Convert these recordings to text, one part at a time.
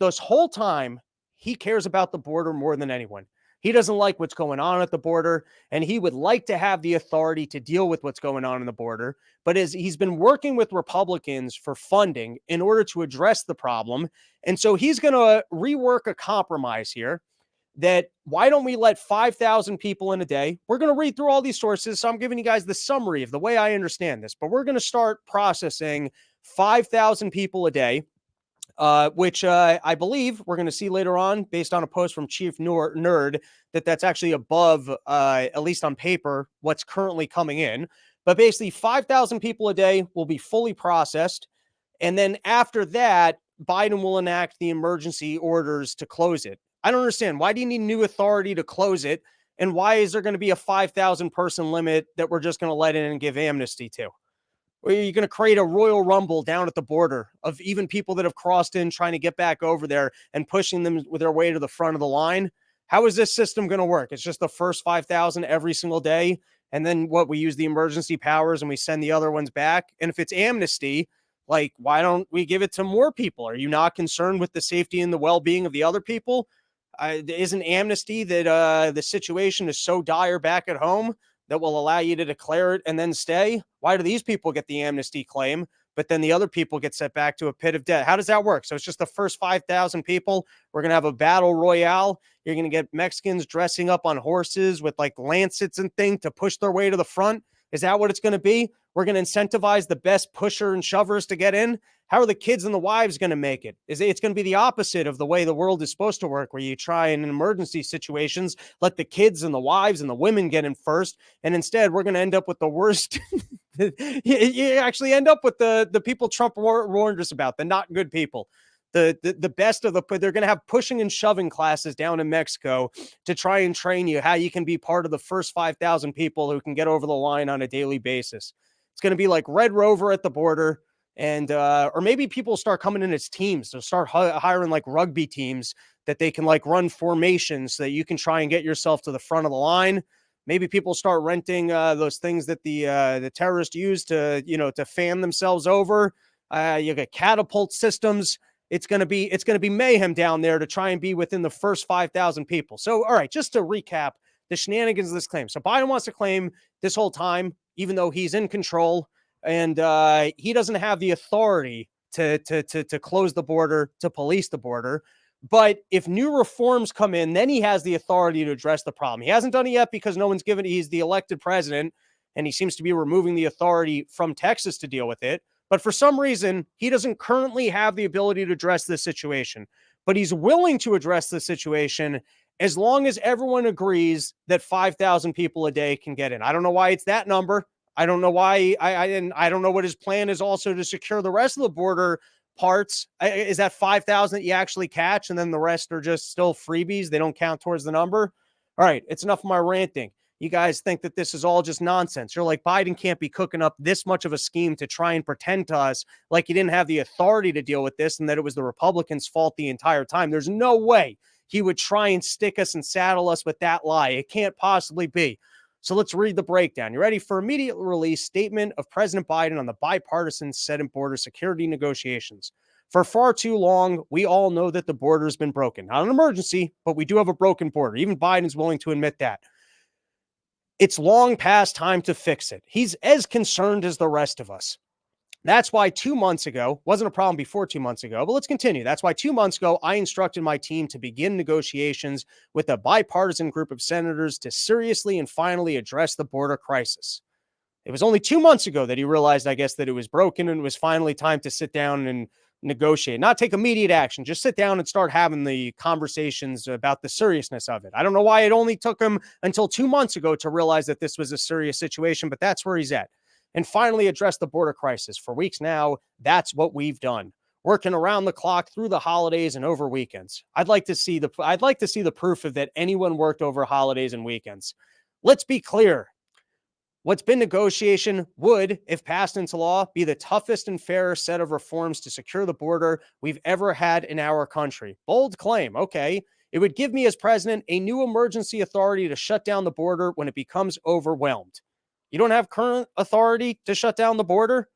this whole time, he cares about the border more than anyone. He doesn't like what's going on at the border, and he would like to have the authority to deal with what's going on in the border. But as he's been working with Republicans for funding in order to address the problem, and so he's going to rework a compromise here that why don't we let 5,000 people in a day? We're going to read through all these sources. So I'm giving you guys the summary of the way I understand this, but we're going to start processing 5,000 people a day, which I believe we're going to see later on based on a post from Chief Nerd that's actually above, at least on paper, what's currently coming in. But basically 5,000 people a day will be fully processed. And then after that, Biden will enact the emergency orders to close it. I don't understand. Why do you need new authority to close it? And why is there going to be a 5,000 person limit that we're just going to let in and give amnesty to? Or are you going to create a Royal Rumble down at the border of even people that have crossed in trying to get back over there and pushing them with their way to the front of the line? How is this system going to work? It's just the first 5,000 every single day. And then we use the emergency powers and we send the other ones back. And if it's amnesty, like, why don't we give it to more people? Are you not concerned with the safety and the well-being of the other people? Isn't amnesty that the situation is so dire back at home that will allow you to declare it and then stay? Why do these people get the amnesty claim, but then the other people get sent back to a pit of death? How does that work? So it's just the first 5,000 people. We're going to have a battle royale. You're going to get Mexicans dressing up on horses with like lancets and things to push their way to the front. Is that what it's going to be? We're going to incentivize the best pusher and shovers to get in. How are the kids and the wives going to make it? It's going to be the opposite of the way the world is supposed to work, where you try in emergency situations, let the kids and the wives and the women get in first. And instead, we're going to end up with the worst. You actually end up with the people Trump warned us about, the not good people. The best of they're going to have pushing and shoving classes down in Mexico to try and train you how you can be part of the first 5,000 people who can get over the line on a daily basis. It's going to be like Red Rover at the border. And, or maybe people start coming in as teams. They'll start hiring like rugby teams that they can like run formations so that you can try and get yourself to the front of the line. Maybe people start renting those things that the terrorists use to, to fan themselves over. You get catapult systems. It's going to be mayhem down there to try and be within the first 5,000 people. So, all right, just to recap the shenanigans of this claim. So Biden wants to claim this whole time, even though he's in control, and he doesn't have the authority to close the border, to police the border. But if new reforms come in, then he has the authority to address the problem. He hasn't done it yet because no one's given. He's the elected president, and he seems to be removing the authority from Texas to deal with it. But for some reason, he doesn't currently have the ability to address this situation. But he's willing to address the situation as long as everyone agrees that 5,000 people a day can get in. I don't know why it's that number. I don't know why. I don't know what his plan is also to secure the rest of the border parts. Is that 5,000 that you actually catch, and then the rest are just still freebies? They don't count towards the number. All right, it's enough of my ranting. You guys think that this is all just nonsense. You're like, Biden can't be cooking up this much of a scheme to try and pretend to us like he didn't have the authority to deal with this and that it was the Republicans' fault the entire time. There's no way he would try and stick us and saddle us with that lie. It can't possibly be. So let's read the breakdown. You ready? For immediate release, statement of President Biden on the bipartisan Senate border security negotiations. For far too long, we all know that the border has been broken. Not an emergency, but we do have a broken border. Even Biden's willing to admit that. It's long past time to fix it. He's as concerned as the rest of us. That's why 2 months ago, wasn't a problem before 2 months ago, but let's continue. That's why 2 months ago, I instructed my team to begin negotiations with a bipartisan group of senators to seriously and finally address the border crisis. It was only 2 months ago that he realized, I guess, that it was broken and it was finally time to sit down and negotiate, not take immediate action, just sit down and start having the conversations about the seriousness of it. I don't know why it only took him until 2 months ago to realize that this was a serious situation, but that's where he's at. And finally address the border crisis. For weeks now, that's what we've done. Working around the clock through the holidays and over weekends. I'd like to see the proof of that anyone worked over holidays and weekends. Let's be clear. What's been negotiation would, if passed into law, be the toughest and fairest set of reforms to secure the border we've ever had in our country. Bold claim. Okay. It would give me as president a new emergency authority to shut down the border when it becomes overwhelmed. You don't have current authority to shut down the border?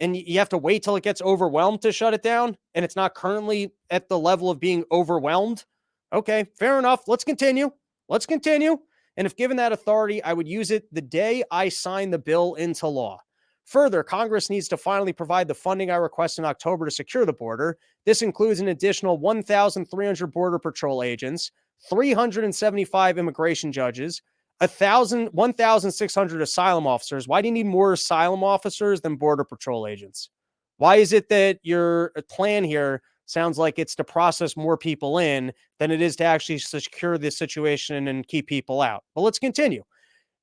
and you have to wait till it gets overwhelmed to shut it down, and it's not currently at the level of being overwhelmed. Okay, fair enough. Let's continue. Let's continue. And if given that authority, I would use it the day I sign the bill into law. Further, Congress needs to finally provide the funding I request in October to secure the border. This includes an additional 1,300 Border Patrol agents, 375 immigration judges, 1,600 asylum officers. Why do you need more asylum officers than Border Patrol agents? Why is it that your plan here sounds like it's to process more people in than it is to actually secure this situation and keep people out? But let's continue.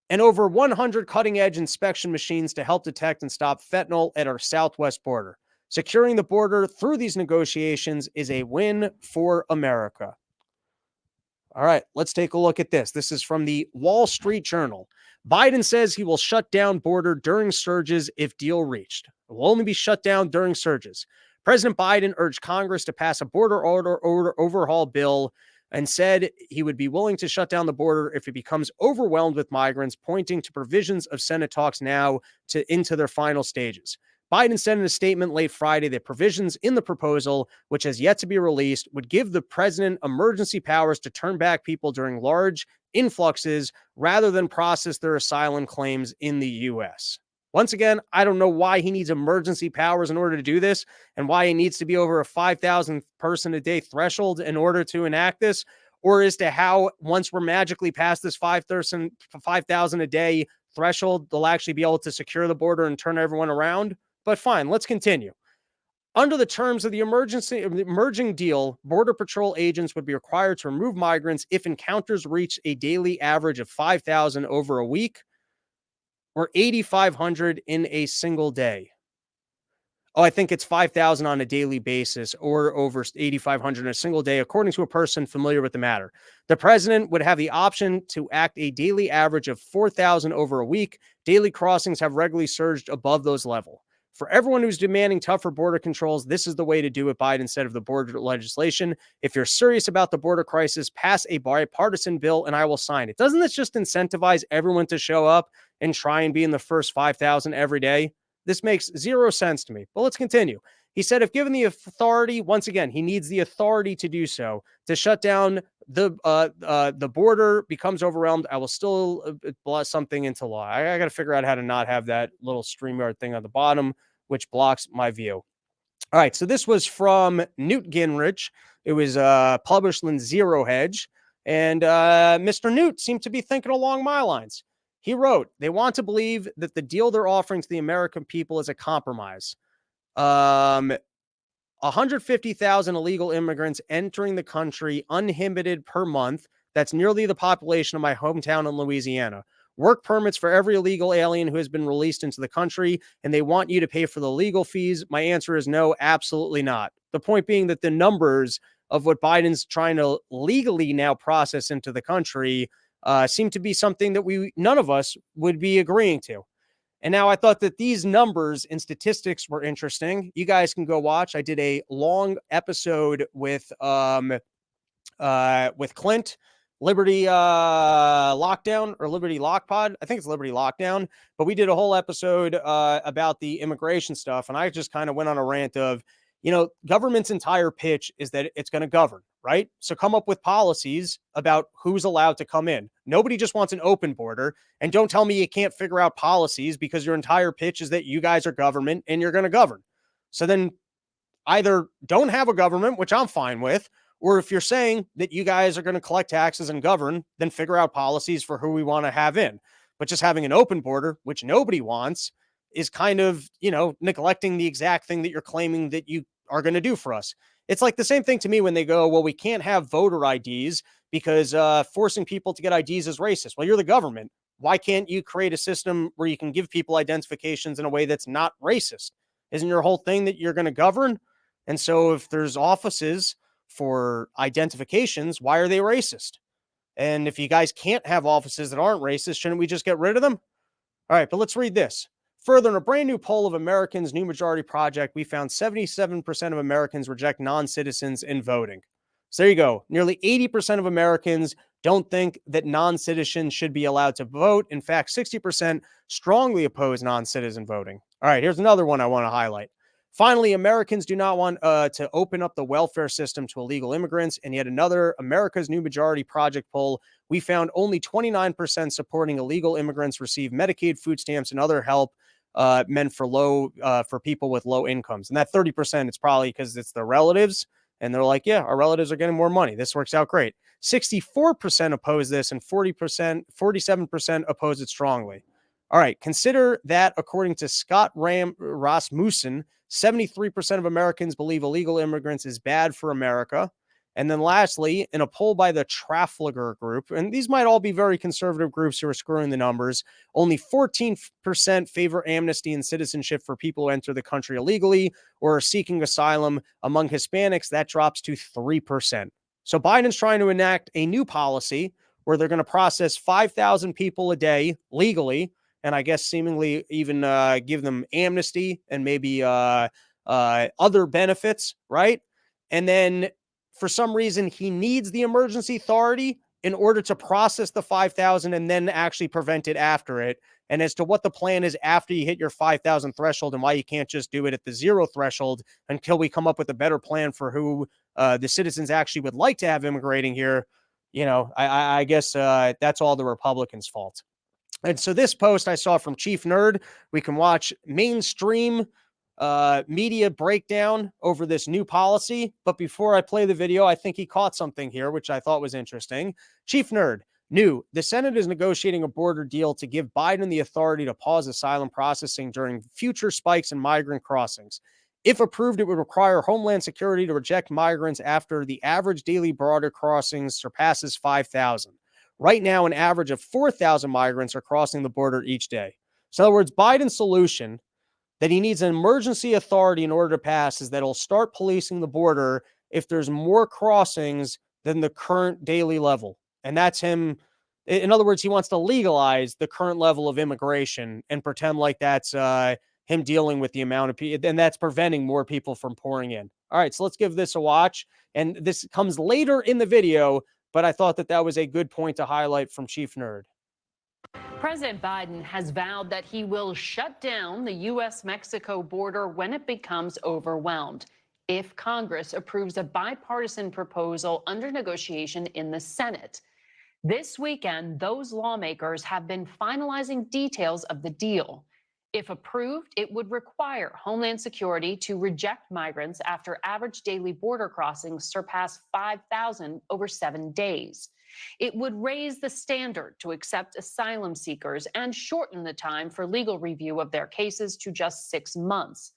And over 100 cutting edge inspection machines to help detect and stop fentanyl at our southwest border. Securing the border through these negotiations is a win for America. All right, let's take a look at this. This is from the Wall Street Journal. Biden says he will shut down border during surges if deal reached. It will only be shut down during surges. President Biden urged Congress to pass a border overhaul bill and said he would be willing to shut down the border if it becomes overwhelmed with migrants, pointing to provisions of Senate talks now into their final stages. Biden said in a statement late Friday that provisions in the proposal, which has yet to be released, would give the president emergency powers to turn back people during large influxes rather than process their asylum claims in the U.S. Once again, I don't know why he needs emergency powers in order to do this and why he needs to be over a 5,000 person a day threshold in order to enact this, or as to how once we're magically past this 5,000 a day threshold, they'll actually be able to secure the border and turn everyone around. But fine, let's continue. Under the terms of the emerging deal, Border Patrol agents would be required to remove migrants if encounters reach a daily average of 5,000 over a week or 8,500 in a single day. Oh, I think it's 5,000 on a daily basis or over 8,500 in a single day, according to a person familiar with the matter. The president would have the option to act a daily average of 4,000 over a week. Daily crossings have regularly surged above those levels. For everyone who's demanding tougher border controls, this is the way to do it, Biden said of the border legislation. If you're serious about the border crisis, pass a bipartisan bill and I will sign it. Doesn't this just incentivize everyone to show up and try and be in the first 5,000 every day? This makes zero sense to me, but let's continue. He said if given the authority, once again, he needs the authority to do so, to shut down the border becomes overwhelmed, I will still bless something into law. I got to figure out how to not have that little StreamYard thing on the bottom, which blocks my view. All right, so this was from Newt Gingrich. It was published in Zero Hedge, and Mr. Newt seemed to be thinking along my lines. He wrote, they want to believe that the deal they're offering to the American people is a compromise. 150,000 illegal immigrants entering the country uninhibited per month. That's nearly the population of my hometown in Louisiana. Work permits for every illegal alien who has been released into the country, and they want you to pay for the legal fees. My answer is no, absolutely not. The point being that the numbers of what Biden's trying to legally now process into the country seem to be something that none of us would be agreeing to. And now I thought that these numbers and statistics were interesting. You guys can go watch. I did a long episode with Clint, Liberty Lockdown or Liberty Lockpod. I think it's Liberty Lockdown, but we did a whole episode about the immigration stuff. And I just kind of went on a rant of, government's entire pitch is that it's going to govern, right? So come up with policies about who's allowed to come in. Nobody just wants an open border. And don't tell me you can't figure out policies because your entire pitch is that you guys are government and you're going to govern. So then either don't have a government, which I'm fine with, or if you're saying that you guys are going to collect taxes and govern, then figure out policies for who we want to have in. But just having an open border, which nobody wants, is kind of, neglecting the exact thing that you're claiming that you are going to do for us. It's like the same thing to me when they go, well, we can't have voter IDs because forcing people to get IDs is racist. Well, you're the government. Why can't you create a system where you can give people identifications in a way that's not racist? Isn't your whole thing that you're going to govern? And so if there's offices for identifications, why are they racist? And if you guys can't have offices that aren't racist, shouldn't we just get rid of them? All right, but let's read this. Further, in a brand new poll of Americans' New Majority Project, we found 77% of Americans reject non-citizens in voting. So there you go. Nearly 80% of Americans don't think that non-citizens should be allowed to vote. In fact, 60% strongly oppose non-citizen voting. All right, here's another one I want to highlight. Finally, Americans do not want to open up the welfare system to illegal immigrants. And yet another America's New Majority Project poll, we found only 29% supporting illegal immigrants receive Medicaid, food stamps, and other help meant for people with low incomes. And that 30%, it's probably because it's their relatives. And they're like, yeah, our relatives are getting more money. This works out great. 64% oppose this, and 47% oppose it strongly. All right, consider that according to Scott Rasmussen, 73% of Americans believe illegal immigrants is bad for America. And then lastly, in a poll by the Trafalgar Group, and these might all be very conservative groups who are screwing the numbers, only 14% favor amnesty and citizenship for people who enter the country illegally or are seeking asylum. Among Hispanics, that drops to 3%. So Biden's trying to enact a new policy where they're going to process 5,000 people a day legally, and I guess seemingly even give them amnesty and maybe other benefits, right? And then for some reason, he needs the emergency authority in order to process the 5,000 and then actually prevent it after it. And as to what the plan is after you hit your 5,000 threshold and why you can't just do it at the 0 threshold until we come up with a better plan for who the citizens actually would like to have immigrating here, I guess that's all the Republicans' fault. And so this post I saw from Chief Nerd. We can watch mainstream media breakdown over this new policy. But before I play the video, I think he caught something here, which I thought was interesting. Chief Nerd, new. The Senate is negotiating a border deal to give Biden the authority to pause asylum processing during future spikes in migrant crossings. If approved, it would require Homeland Security to reject migrants after the average daily border crossings surpasses 5,000. Right now, an average of 4,000 migrants are crossing the border each day. So in other words, Biden's solution that he needs an emergency authority in order to pass is that he'll start policing the border if there's more crossings than the current daily level. And that's him. In other words, he wants to legalize the current level of immigration and pretend like that's him dealing with the amount of people, and that's preventing more people from pouring in. All right, so let's give this a watch. And this comes later in the video, but I thought that that was a good point to highlight from Chief Nerd. President Biden has vowed that he will shut down the U.S.-Mexico border when it becomes overwhelmed, if Congress approves a bipartisan proposal under negotiation in the Senate. This weekend, those lawmakers have been finalizing details of the deal. If approved, it would require Homeland Security to reject migrants after average daily border crossings surpass 5,000 over 7 days. It would raise the standard to accept asylum seekers and shorten the time for legal review of their cases to just 6 months,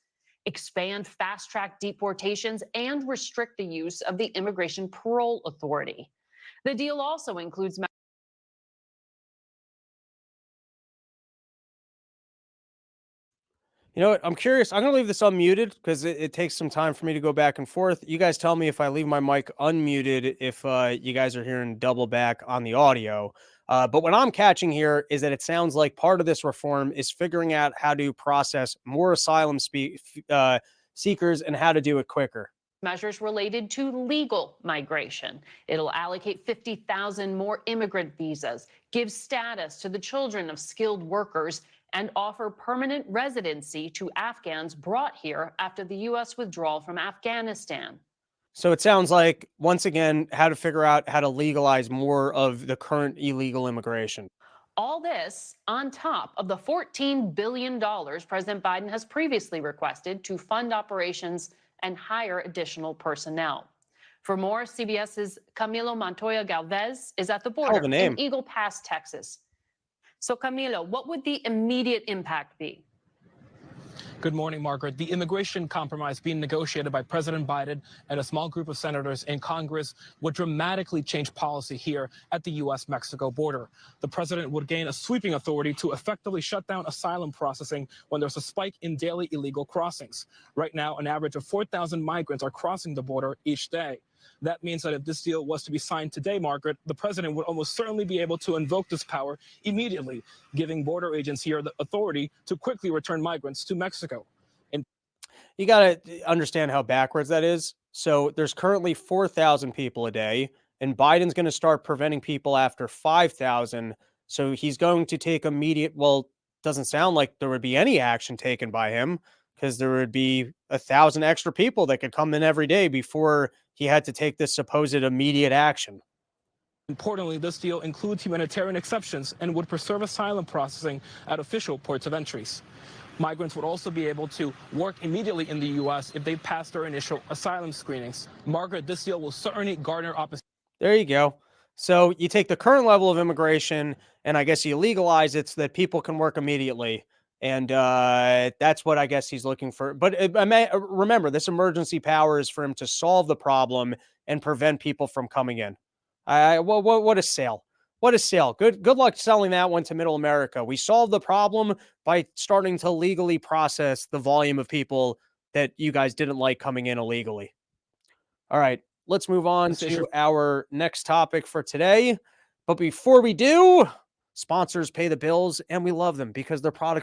expand fast-track deportations, and restrict the use of the Immigration Parole Authority. The deal also includes You know what? I'm curious. I'm going to leave this unmuted because it takes some time for me to go back and forth. You guys tell me if I leave my mic unmuted, if you guys are hearing double back on the audio. But what I'm catching here is that it sounds like part of this reform is figuring out how to process more asylum seekers and how to do it quicker. Measures related to legal migration. It'll allocate 50,000 more immigrant visas, give status to the children of skilled workers, and offer permanent residency to Afghans brought here after the U.S. withdrawal from Afghanistan. So it sounds like, once again, how to figure out how to legalize more of the current illegal immigration. All this on top of the $14 billion President Biden has previously requested to fund operations and hire additional personnel. For more, CBS's Camilo Montoya Galvez is at the border in Eagle Pass, Texas. So, Camilo, what would the immediate impact be? Good morning, Margaret. The immigration compromise being negotiated by President Biden and a small group of senators in Congress would dramatically change policy here at the U.S.-Mexico border. The president would gain a sweeping authority to effectively shut down asylum processing when there's a spike in daily illegal crossings. Right now, an average of 4,000 migrants are crossing the border each day. That means that if this deal was to be signed today, Margaret, the president would almost certainly be able to invoke this power immediately, giving border agents here the authority to quickly return migrants to Mexico. You got to understand how backwards that is. So there's currently 4,000 people a day, and Biden's going to start preventing people after 5,000. So he's going to take immediate, well, doesn't sound like there would be any action taken by him, because there would be 1,000 extra people that could come in every day before he had to take this supposed immediate action. Importantly, this deal includes humanitarian exceptions and would preserve asylum processing at official ports of entries. Migrants would also be able to work immediately in the U.S. if they pass their initial asylum screenings. Margaret, this deal will certainly garner opposition. There you go. So you take the current level of immigration, and I guess you legalize it so that people can work immediately. And that's what I guess he's looking for. But remember, this emergency power is for him to solve the problem and prevent people from coming in. What a sale. What a sale. Good luck selling that one to middle America. We solved the problem by starting to legally process the volume of people that you guys didn't like coming in illegally. All right, let's move on to our next topic for today. But before we do, sponsors pay the bills, and we love them because their products